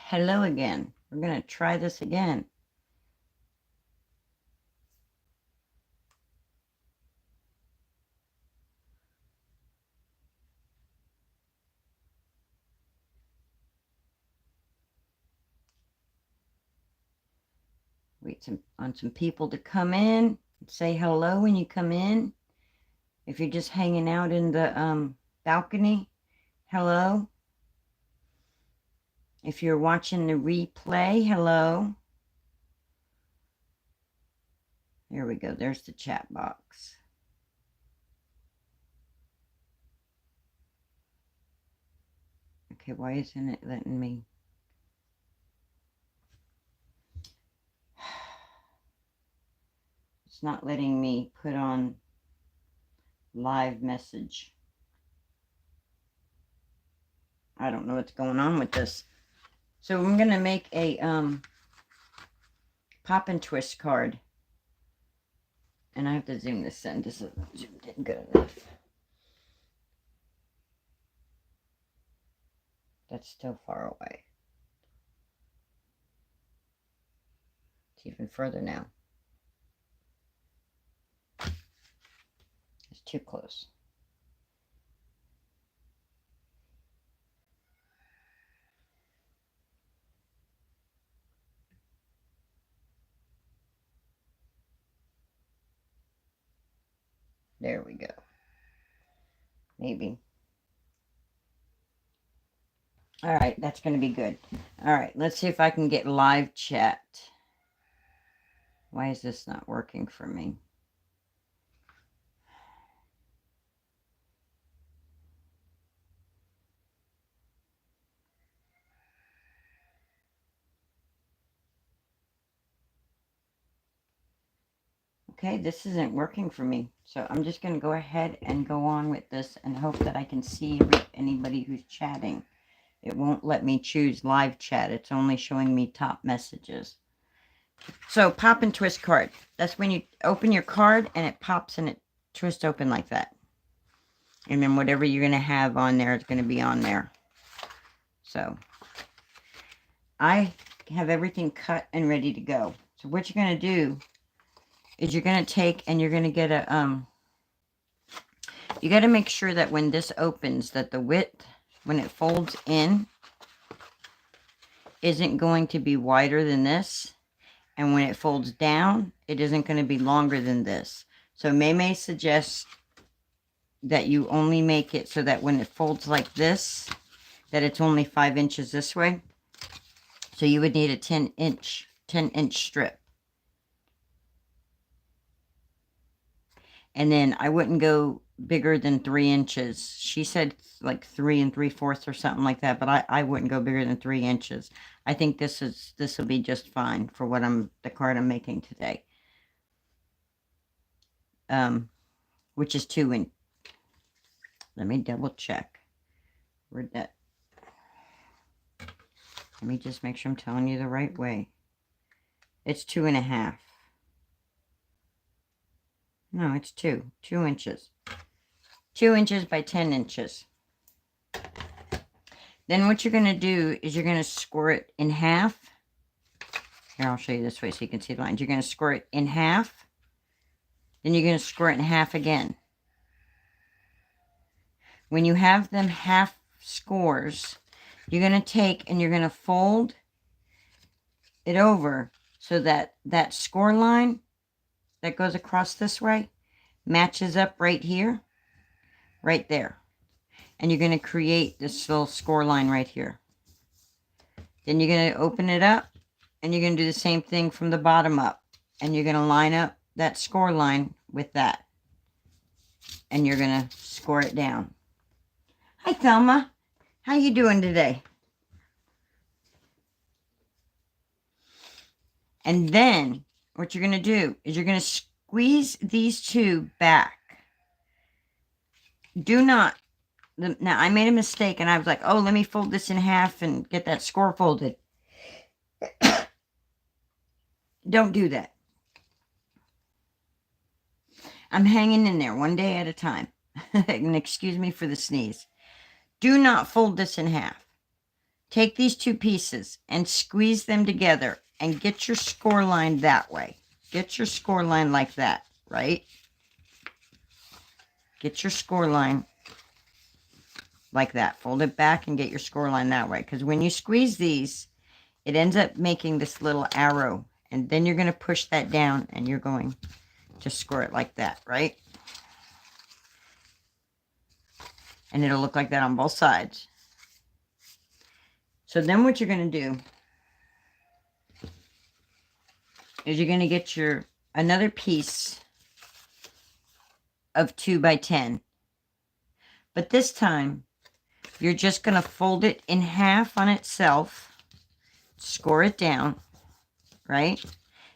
Hello again. We're going to try this again. Wait on some people to come in. Say hello when you come in. If you're just hanging out in the balcony, hello. If you're watching the replay, hello. There we go. There's the chat box. Okay, why isn't it letting me? It's not letting me put on live message. I don't know what's going on with this. So I'm going to make a pop and twist card. And I have to zoom this in. This zoomed in good enough. That's still far away. It's even further now. It's too close. There we go. Maybe. All right, that's going to be good. All right, let's see if I can get live chat. Why is this not working for me? Okay, this isn't working for me. So I'm just going to go ahead and go on with this and hope that I can see anybody who's chatting. It won't let me choose live chat. It's only showing me top messages. So pop and twist card. That's when you open your card and it pops and it twists open like that. And then whatever you're going to have on there is going to be on there. So I have everything cut and ready to go. So what you're going to do is you're going to take and you're going to get a, you got to make sure that when this opens, that the width, when it folds in, isn't going to be wider than this. And when it folds down, it isn't going to be longer than this. So MayMay suggests that you only make it so that when it folds like this, that it's only 5 inches this way. So you would need a 10-inch strip. And then I wouldn't go bigger than 3 inches. She said like 3 3/4 or something like that, but I wouldn't go bigger than 3 inches. I think this will be just fine for what the card I'm making today. Which is 2 inches. Let me double check. Where'd that? Let me just make sure I'm telling you the right way. It's 2.5. No, it's 2 inches. 2 inches by 10 inches. Then what you're going to do is you're going to score it in half. Here, I'll show you this way so you can see the lines. You're going to score it in half. Then you're going to score it in half again. When you have them half scores, you're going to take and you're going to fold it over so that that score line that goes across this way matches up right here, right there. And you're going to create this little score line right here. Then you're going to open it up and you're going to do the same thing from the bottom up. And you're going to line up that score line with that. And you're going to score it down. Hi, Thelma. How you doing today? And then what you're going to do is you're going to squeeze these two back. Do not. Now, I made a mistake, and I was like, oh, let me fold this in half and get that score folded. Don't do that. I'm hanging in there one day at a time. And excuse me for the sneeze. Do not fold this in half. take these two pieces and squeeze them together and get your score line that way. Get your score line like that, right? Get your score line like that. Fold it back and get your score line that way. Because when you squeeze these, it ends up making this little arrow. And then you're going to push that down and you're going to score it like that, right? And it'll look like that on both sides. So then what you're going to do is you're going to get your another piece of 2 by 10. But this time, you're just going to fold it in half on itself, score it down, right?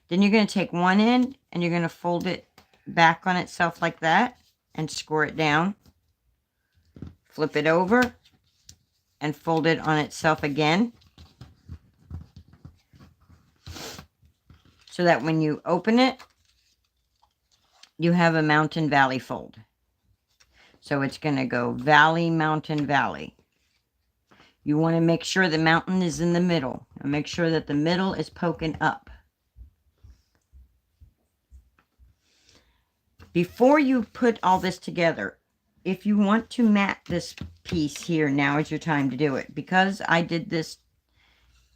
Then you're going to take one end and you're going to fold it back on itself like that and score it down. Flip it over and fold it on itself again. So that when you open it, you have a mountain valley fold. So it's going to go valley, mountain, valley. You want to make sure the mountain is in the middle. And make sure that the middle is poking up. Before you put all this together, if you want to mat this piece here, now is your time to do it. Because I did this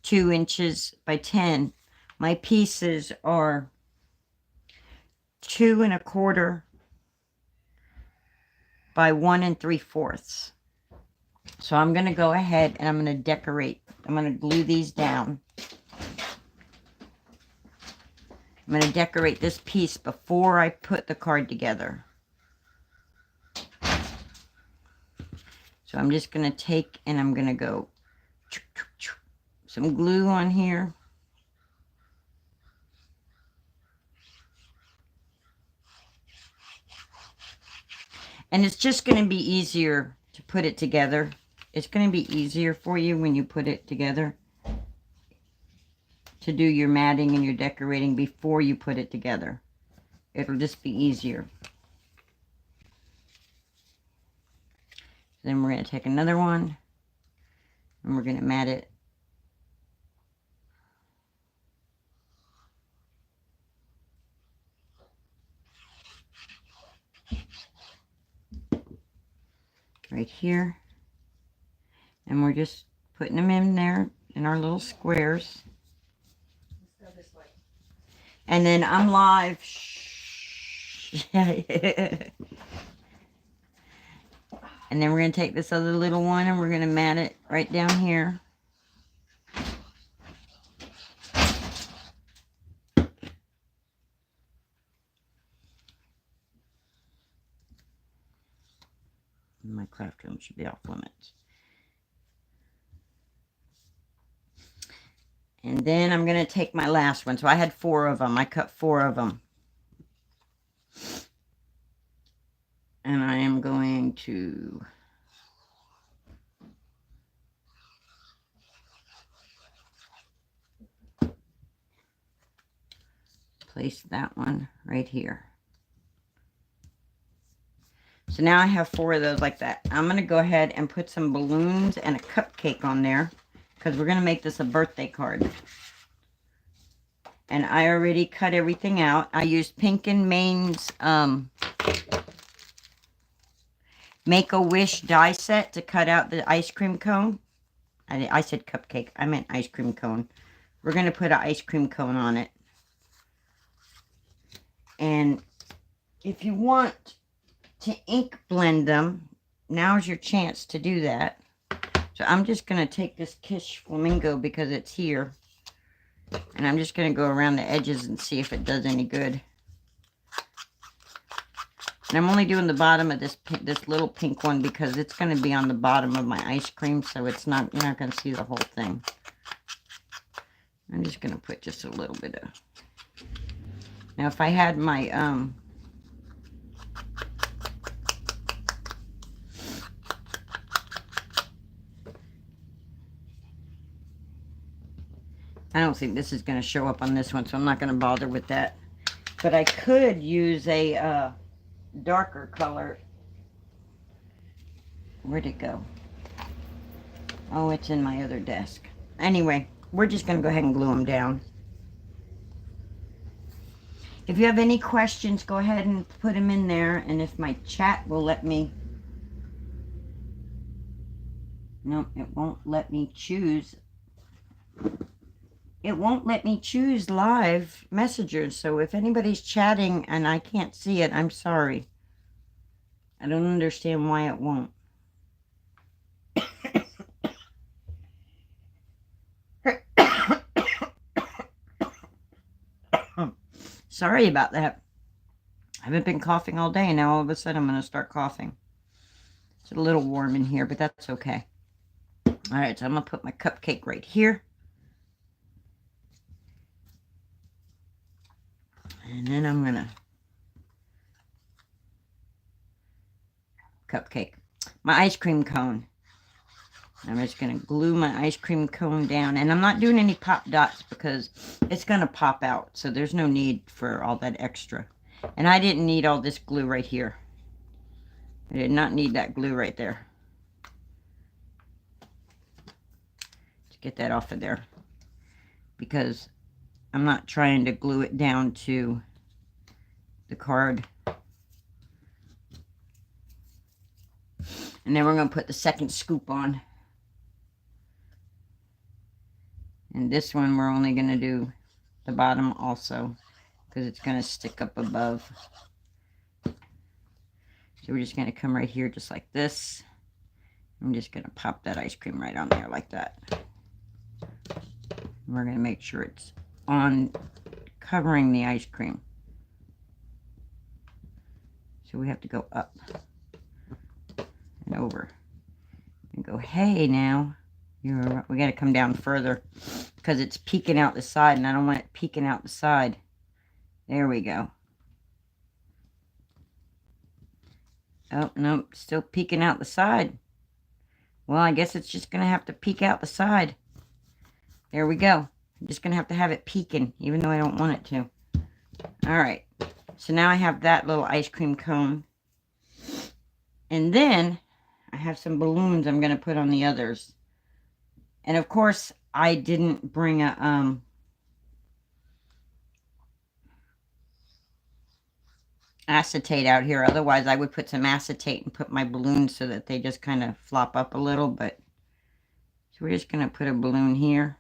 2 inches by 10, my pieces are 2 1/4 by 1 3/4. So I'm going to go ahead and I'm going to decorate. I'm going to glue these down. I'm going to decorate this piece before I put the card together. So I'm just going to take and I'm going to go some glue on here. And it's just going to be easier to put it together. It's going to be easier for you when you put it together to do your matting and your decorating before you put it together. It'll just be easier. Then we're going to take another one and we're going to mat it. Right here. And we're just putting them in there in our little squares. Let's go this way. And then I'm live. And then we're going to take this other little one and we're going to mat it right down here. My craft room should be off limits. And then I'm going to take my last one. So I had 4 of them. I cut 4 of them. And I am going to place that one right here. So now I have 4 of those like that. I'm going to go ahead and put some balloons and a cupcake on there because we're going to make this a birthday card. And I already cut everything out. I used Pink and Main's Make-A-Wish die set to cut out the ice cream cone. I said cupcake. I meant ice cream cone. We're going to put an ice cream cone on it. And if you want to ink blend them, now's your chance to do that. So I'm just going to take this Kish Flamingo because it's here. And I'm just going to go around the edges and see if it does any good. And I'm only doing the bottom of this little pink one because it's going to be on the bottom of my ice cream, so it's not, you're not going to see the whole thing. I'm just going to put just a little bit of. Now if I had my I don't think this is going to show up on this one, so I'm not going to bother with that. But I could use a darker color. Where'd it go? Oh, it's in my other desk. Anyway, we're just going to go ahead and glue them down. If you have any questions, go ahead and put them in there. And if my chat will let me... No, it won't let me choose. It won't let me choose live messengers. So if anybody's chatting and I can't see it, I'm sorry. I don't understand why it won't. Sorry about that. I haven't been coughing all day, and now all of a sudden I'm going to start coughing. It's a little warm in here, but that's okay. All right, so I'm going to put my cupcake right here. And then I'm going to... Cupcake. My ice cream cone. I'm just going to glue my ice cream cone down. And I'm not doing any pop dots because it's going to pop out. So there's no need for all that extra. And I didn't need all this glue right here. I did not need that glue right there. Let's get that off of there. Because I'm not trying to glue it down to the card. And then we're going to put the second scoop on. And this one we're only going to do the bottom also, because it's going to stick up above. So we're just going to come right here just like this. I'm just going to pop that ice cream right on there like that. And we're going to make sure it's on, covering the ice cream. So we have to go up and over. And go, hey now. We got to come down further because it's peeking out the side, and I don't want it peeking out the side. There we go. Oh, no, still peeking out the side. Well, I guess it's just going to have to peek out the side. There we go. I'm just going to have it peeking, even though I don't want it to. All right. So now I have that little ice cream cone. And then I have some balloons I'm going to put on the others. And of course, I didn't bring a acetate out here. Otherwise, I would put some acetate and put my balloons so that they just kind of flop up a little. But so we're just going to put a balloon here.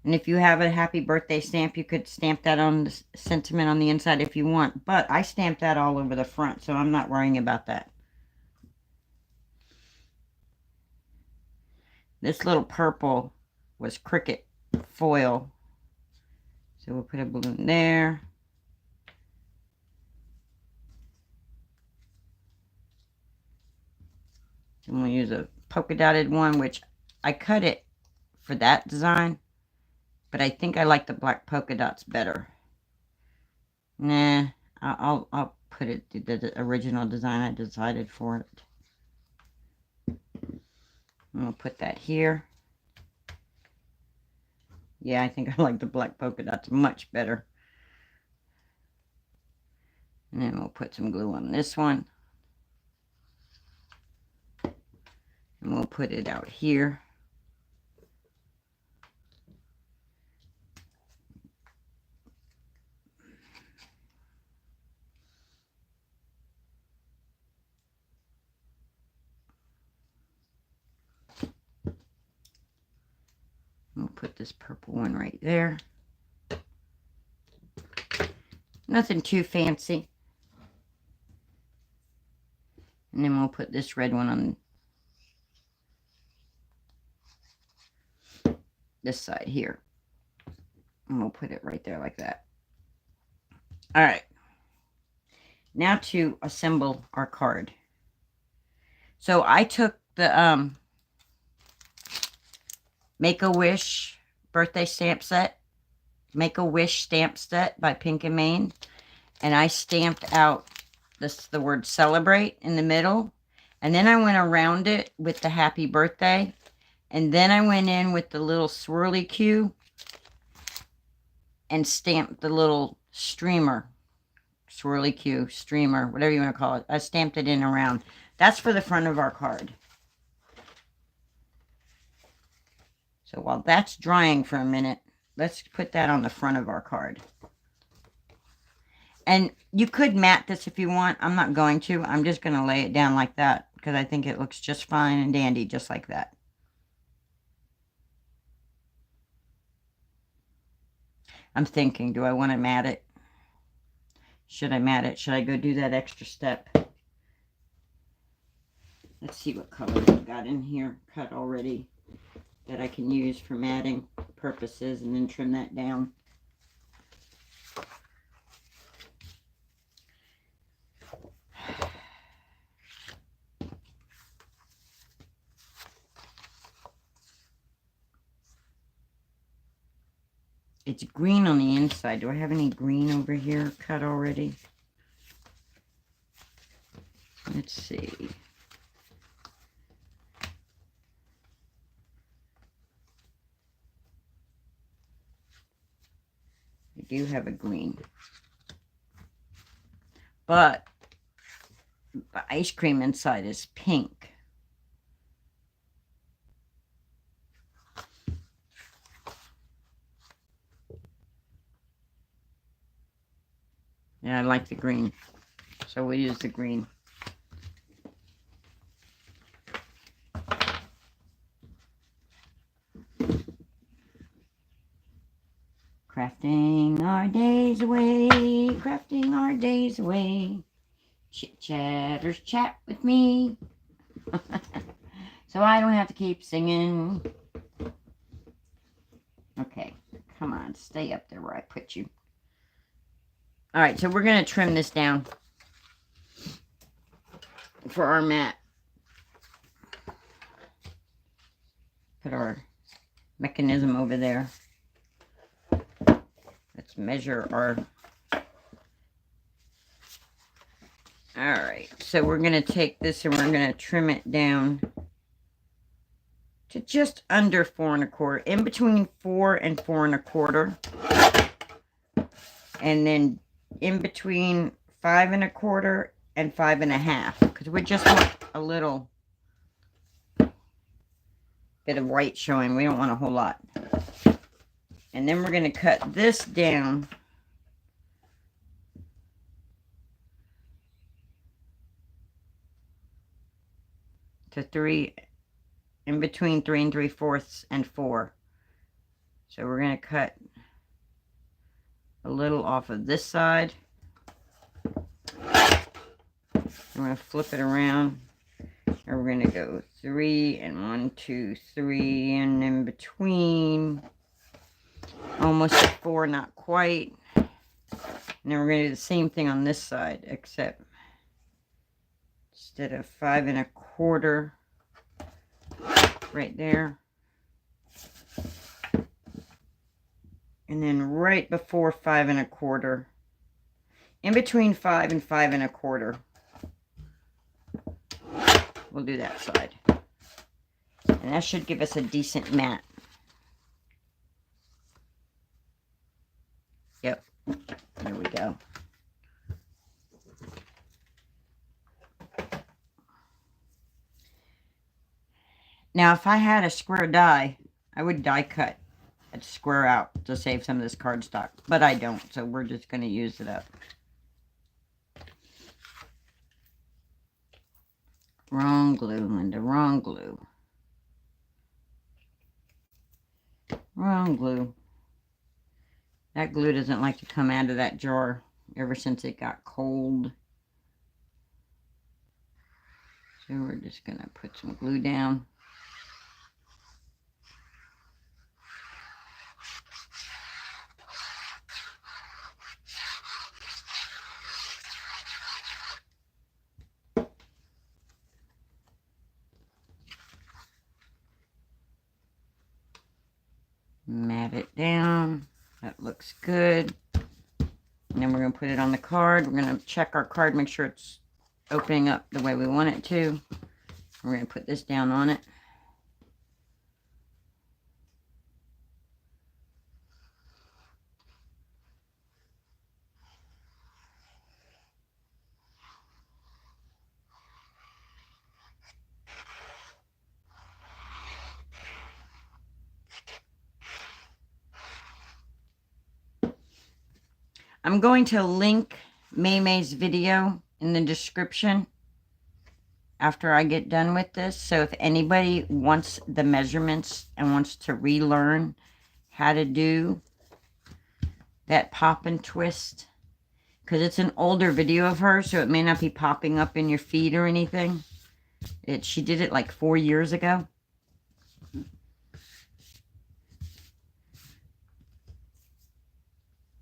And if you have a happy birthday stamp, you could stamp that on the sentiment on the inside if you want. But I stamped that all over the front, so I'm not worrying about that. This little purple was cricket foil. So we'll put a balloon there. And we'll use a polka dotted one, which I cut it for that design. But I think I like the black polka dots better. Nah, I'll put it the original design I decided for it. I'm going to put that here. Yeah, I think I like the black polka dots much better. And then we'll put some glue on this one. And we'll put it out here. We'll put this purple one right there. Nothing too fancy. And then we'll put this red one on this side here. And we'll put it right there like that. All right. Now to assemble our card. So I took the Make-A-Wish birthday stamp set. Make-A-Wish stamp set by Pink and Maine. And I stamped out the word celebrate in the middle. And then I went around it with the happy birthday. And then I went in with the little swirly Q and stamped the little streamer. Swirly Q, streamer, whatever you want to call it. I stamped it in around. That's for the front of our card. So while that's drying for a minute, let's put that on the front of our card. And you could mat this if you want. I'm not going to. I'm just going to lay it down like that because I think it looks just fine and dandy just like that. I'm thinking, do I want to mat it? Should I mat it? Should I go do that extra step? Let's see what color I've got in here cut already that I can use for matting purposes and then trim that down. It's green on the inside. Do I have any green over here cut already? Let's see. I do have a green. But the ice cream inside is pink. Yeah, I like the green. So we'll use the green. Crafting our days away, crafting our days away. Chit-chatters chat with me. So I don't have to keep singing. Okay, come on, stay up there where I put you. All right, so we're going to trim this down for our mat. Put our mechanism over there. Let's measure our... All right, so we're going to take this and we're going to trim it down to just under 4 1/4, in between 4 and 4 1/4, and then in between 5 1/4 and 5 1/2, because we just want a little bit of white showing. We don't want a whole lot. And then we're going to cut this down to 3, in between 3 3/4 and 4. So we're going to cut a little off of this side. I'm going to flip it around. And we're going to go 3 and 1, 2, 3, and in between, almost a 4, not quite. And then we're going to do the same thing on this side, except instead of 5 1/4 right there, and then right before 5 1/4, in between 5 and 5 1/4, we'll do that side, and that should give us a decent mat. Yep, there we go. Now, if I had a square die, I would die cut and square out to save some of this cardstock, but I don't, so we're just going to use it up. Wrong glue, Linda, wrong glue. Wrong glue. That glue doesn't like to come out of that jar ever since it got cold. So we're just going to put some glue down. Mat it down. That looks good. And then we're going to put it on the card. We're going to check our card, make sure it's opening up the way we want it to. We're going to put this down on it. I'm going to link MayMay's video in the description after I get done with this. So if anybody wants the measurements and wants to relearn how to do that pop and twist, because it's an older video of her, so it may not be popping up in your feed or anything. She did it like 4 years ago.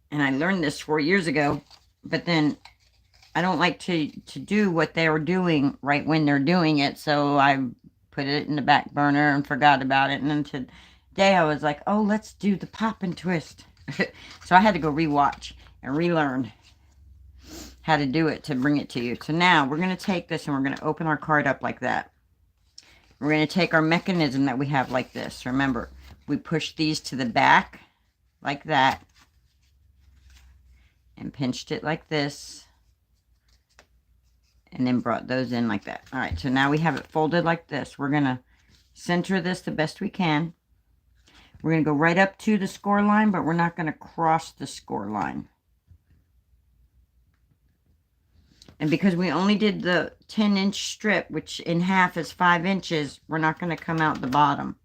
And I learned this 4 years ago, but then I don't like to do what they were doing right when they're doing it, so I put it in the back burner and forgot about it. And then today I was like, oh, let's do the pop and twist. So I had to go rewatch and relearn how to do it to bring it to you. So now we're going to take this and we're going to open our card up like that. We're going to take our mechanism that we have like this. Remember, we push these to the back like that and pinched it like this and then brought those in like that. All right, so now we have it folded like this. We're going to center this the best we can. We're going to go right up to the score line, but we're not going to cross the score line. And because we only did the 10-inch strip, which in half is 5 inches, we're not going to come out the bottom.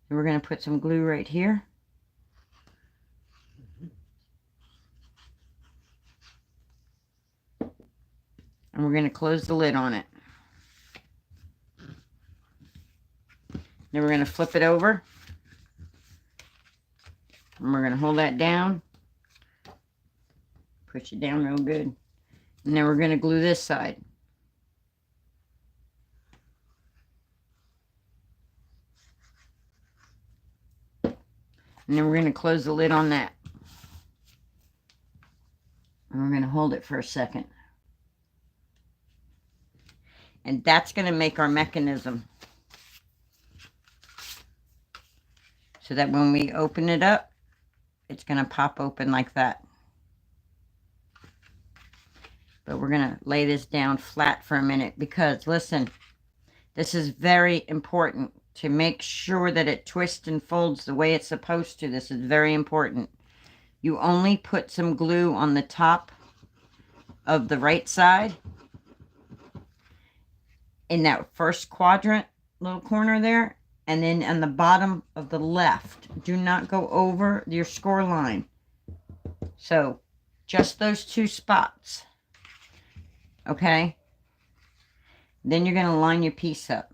And we're going to put some glue right here. And we're going to close the lid on it. Then we're going to flip it over. And we're going to hold that down. Push it down real good. And then we're going to glue this side. And then we're going to close the lid on that. And we're going to hold it for a second. And that's going to make our mechanism. So that when we open it up, it's going to pop open like that. But we're going to lay this down flat for a minute because, listen, this is very important to make sure that it twists and folds the way it's supposed to. This is very important. You only put some glue on the top of the right side in that first quadrant little corner there, and then on the bottom of the left. Do not go over your score line. So just those 2 spots. Okay? Then you're going to line your piece up.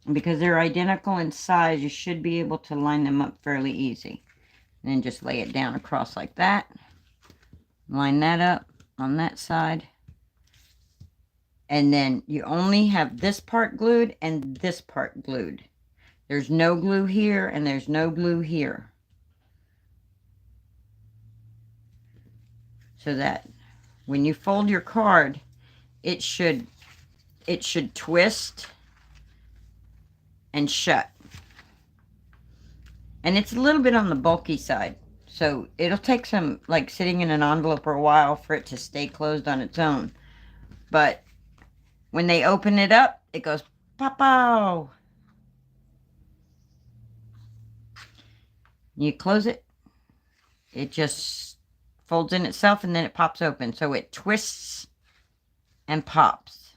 And because they're identical in size, you should be able to line them up fairly easy. And then just lay it down across like that. Line that up on that side. And then you only have this part glued and this part glued. There's no glue here and there's no glue here. So that when you fold your card, it should twist and shut. And it's a little bit on the bulky side. So it'll take some, like, sitting in an envelope for a while for it to stay closed on its own. But when they open it up, it goes pow. You close it, it just folds in itself and then it pops open. So it twists and pops.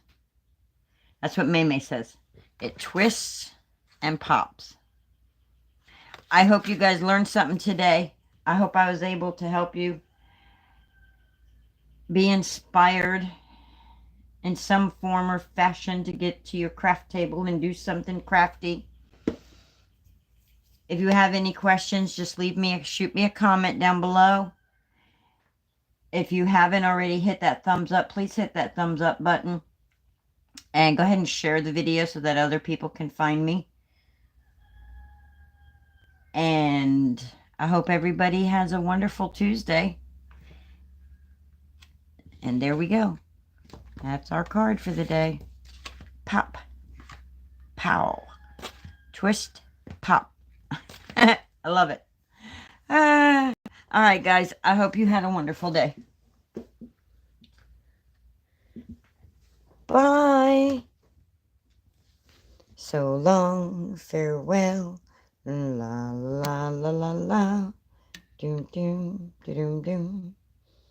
That's what MayMay says. It twists and pops. I hope you guys learned something today. I hope I was able to help you be inspired in some form or fashion to get to your craft table and do something crafty. If you have any questions, just shoot me a comment down below. If you haven't already hit that thumbs up, please hit that thumbs up button. And go ahead and share the video so that other people can find me. And I hope everybody has a wonderful Tuesday. And there we go. That's our card for the day. Pop. Pow. Twist. Pop. I love it. All right, guys. I hope you had a wonderful day. Bye. So long, farewell, la la la la la, doom doom doom doom.